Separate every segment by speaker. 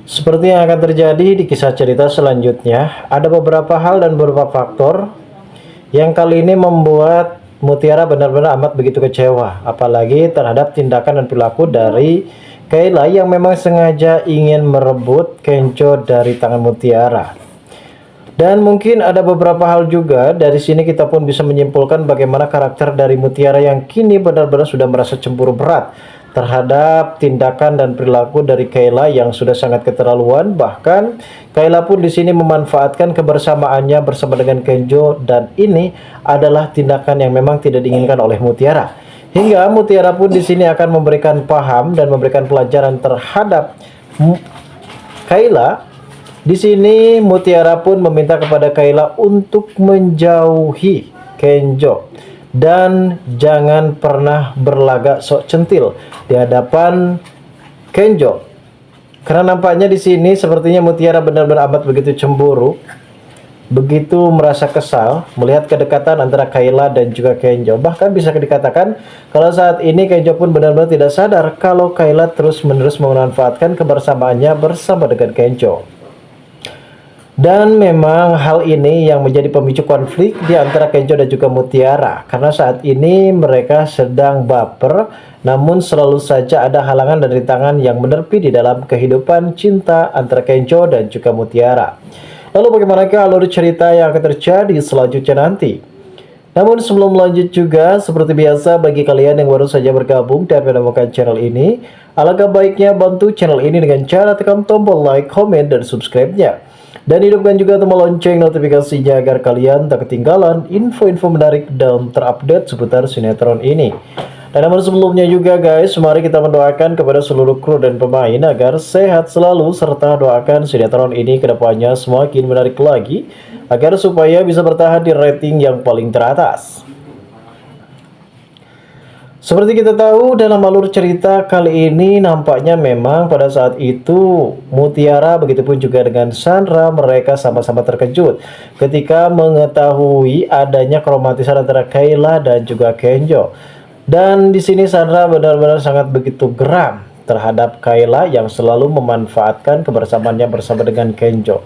Speaker 1: Seperti yang akan terjadi di kisah cerita selanjutnya, ada beberapa hal dan beberapa faktor yang kali ini membuat Mutiara benar-benar amat begitu kecewa, apalagi terhadap tindakan dan perilaku dari Kayla yang memang sengaja ingin merebut Kenco dari tangan Mutiara. Dan mungkin ada beberapa hal juga dari sini kita pun bisa menyimpulkan bagaimana karakter dari Mutiara yang kini benar-benar sudah merasa cemburu berat terhadap tindakan dan perilaku dari Kayla yang sudah sangat keterlaluan. Bahkan Kayla pun di sini memanfaatkan kebersamaannya bersama dengan Kenjo, dan ini adalah tindakan yang memang tidak diinginkan oleh Mutiara. Hingga Mutiara pun di sini akan memberikan paham dan memberikan pelajaran terhadap Kayla. Di sini Mutiara pun meminta kepada Kayla untuk menjauhi Kenjo dan jangan pernah berlagak sok centil di hadapan Kenjo. Karena nampaknya di sini sepertinya Mutiara benar-benar amat begitu cemburu, begitu merasa kesal melihat kedekatan antara Kayla dan juga Kenjo. Bahkan bisa dikatakan kalau saat ini Kenjo pun benar-benar tidak sadar kalau Kayla terus-menerus memanfaatkan kebersamaannya bersama dengan Kenjo. Dan memang hal ini yang menjadi pemicu konflik di antara Kenjo dan juga Mutiara, karena saat ini mereka sedang baper, namun selalu saja ada halangan dan rintangan yang menepi di dalam kehidupan cinta antara Kenjo dan juga Mutiara. Lalu bagaimanakah alur cerita yang akan terjadi selanjutnya nanti? Namun sebelum lanjut juga, seperti biasa bagi kalian yang baru saja bergabung dan menemukan channel ini, alangkah baiknya bantu channel ini dengan cara tekan tombol like, comment, dan subscribe-nya. Dan hidupkan juga tombol lonceng notifikasinya agar kalian tak ketinggalan info-info menarik dan terupdate seputar sinetron ini. Dan namun sebelumnya juga guys, mari kita mendoakan kepada seluruh kru dan pemain agar sehat selalu, serta doakan sinetron ini kedepannya semakin menarik lagi, agar supaya bisa bertahan di rating yang paling teratas. Seperti kita tahu dalam alur cerita kali ini, nampaknya memang pada saat itu Mutiara begitupun juga dengan Sandra, mereka sama-sama terkejut ketika mengetahui adanya keromantisan antara Kayla dan juga Kenjo. Dan di sini Sandra benar-benar sangat begitu geram terhadap Kayla yang selalu memanfaatkan kebersamaannya bersama dengan Kenjo.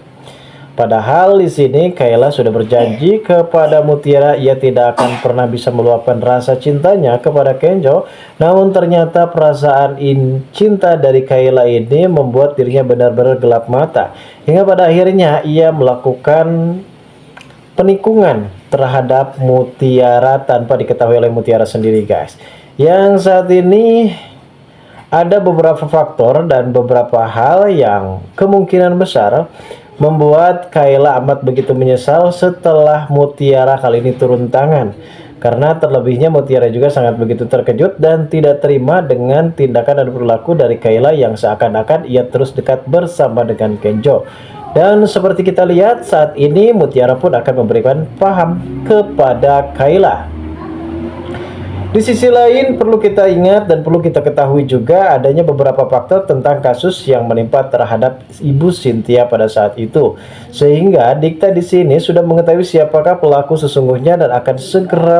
Speaker 1: Padahal di sini Kayla sudah berjanji kepada Mutiara ia tidak akan pernah bisa meluapkan rasa cintanya kepada Kenjo. Namun ternyata perasaan cinta dari Kayla ini membuat dirinya benar-benar gelap mata, hingga pada akhirnya ia melakukan penikungan terhadap Mutiara tanpa diketahui oleh Mutiara sendiri guys. Yang saat ini ada beberapa faktor dan beberapa hal yang kemungkinan besar membuat Kayla amat begitu menyesal setelah Mutiara kali ini turun tangan. Karena terlebihnya Mutiara juga sangat begitu terkejut dan tidak terima dengan tindakan dan perilaku dari Kayla yang seakan-akan ia terus dekat bersama dengan Kenjo. Dan seperti kita lihat saat ini Mutiara pun akan memberikan paham kepada Kayla. Di sisi lain perlu kita ingat dan perlu kita ketahui juga adanya beberapa faktor tentang kasus yang menimpa terhadap Ibu Cynthia pada saat itu. Sehingga Dikta di sini sudah mengetahui siapakah pelaku sesungguhnya dan akan segera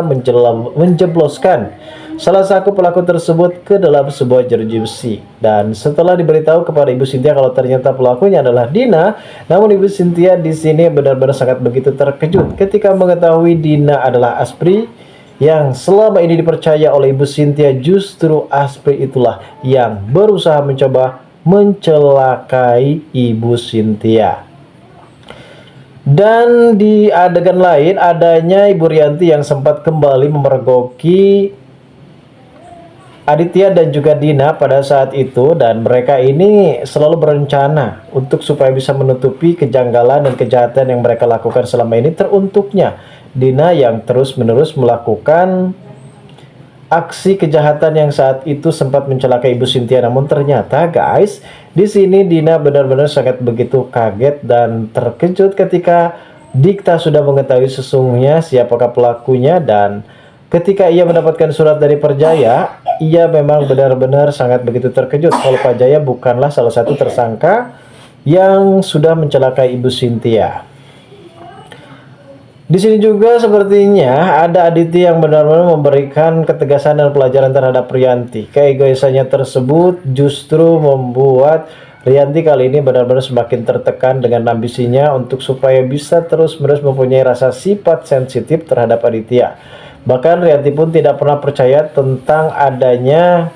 Speaker 1: menjebloskan salah satu pelaku tersebut ke dalam sebuah jeruji besi. Dan setelah diberitahu kepada Ibu Cynthia kalau ternyata pelakunya adalah Dina, namun Ibu Cynthia di sini benar-benar sangat begitu terkejut ketika mengetahui Dina adalah Aspri yang selama ini dipercaya oleh Ibu Cynthia. Justru Aspri itulah yang berusaha mencoba mencelakai Ibu Cynthia. Dan di adegan lain adanya Ibu Rianti yang sempat kembali memergoki Aditya dan juga Dina pada saat itu, dan mereka ini selalu berencana untuk supaya bisa menutupi kejanggalan dan kejahatan yang mereka lakukan selama ini. Teruntuknya Dina yang terus-menerus melakukan aksi kejahatan yang saat itu sempat mencelakai Ibu Cynthia. Namun ternyata guys, di sini Dina benar-benar sangat begitu kaget dan terkejut ketika Dikta sudah mengetahui sesungguhnya siapakah pelakunya. Dan ketika ia mendapatkan surat dari Perjaya, ia memang benar-benar sangat begitu terkejut kalau Perjaya bukanlah salah satu tersangka yang sudah mencelakai Ibu Cynthia. Di sini juga sepertinya ada Aditya yang benar-benar memberikan ketegasan dan pelajaran terhadap Rianti. Keegoisannya tersebut justru membuat Rianti kali ini benar-benar semakin tertekan dengan ambisinya untuk supaya bisa terus-menerus mempunyai rasa sifat sensitif terhadap Aditya. Bahkan Rianti pun tidak pernah percaya tentang adanya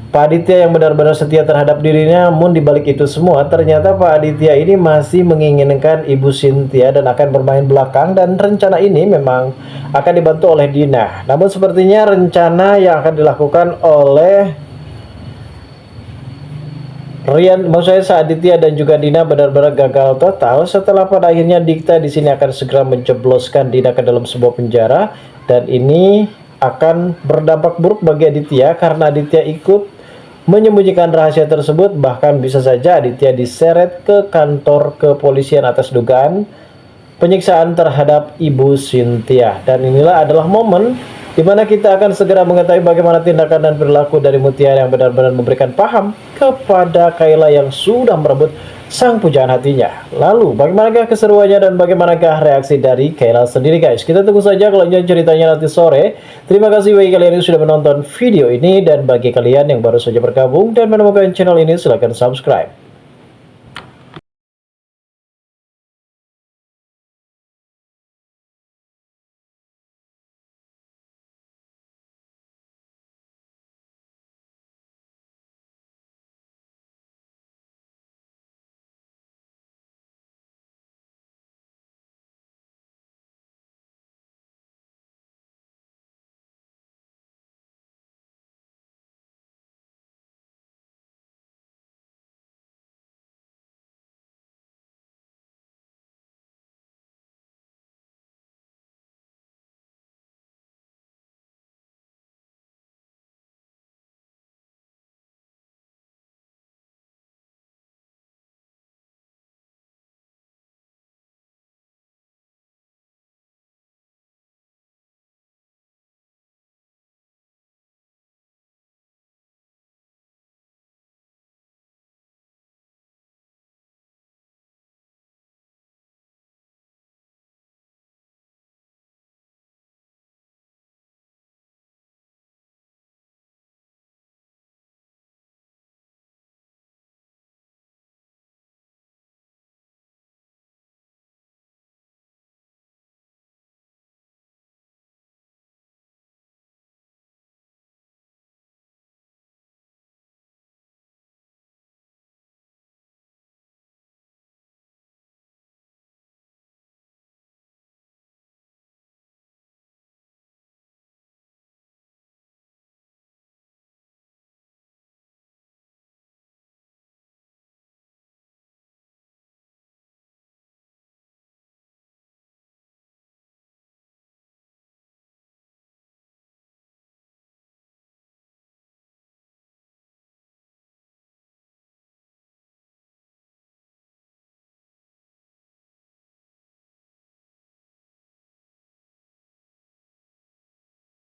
Speaker 1: Pak Aditya yang benar-benar setia terhadap dirinya. Namun dibalik itu semua, ternyata Pak Aditya ini masih menginginkan Ibu Cynthia dan akan bermain belakang, dan rencana ini memang akan dibantu oleh Dina. Namun sepertinya rencana yang akan dilakukan oleh maksud saya Aditya dan juga Dina benar-benar gagal total setelah pada akhirnya Dikta di sini akan segera menjebloskan Dina ke dalam sebuah penjara, dan ini akan berdampak buruk bagi Aditya karena Aditya ikut menyembunyikan rahasia tersebut. Bahkan bisa saja Aditya diseret ke kantor kepolisian atas dugaan penyiksaan terhadap Ibu Cynthia. Dan inilah adalah momen di mana kita akan segera mengetahui bagaimana tindakan dan perilaku dari Mutiara yang benar-benar memberikan paham kepada Kayla yang sudah merebut sang pujaan hatinya. Lalu bagaimanakah keseruannya dan bagaimanakah reaksi dari Kayla sendiri, guys? Kita tunggu saja kelanjutan ceritanya nanti sore. Terima kasih bagi kalian yang sudah menonton video ini, dan bagi kalian yang baru saja bergabung dan menemukan channel ini silahkan subscribe.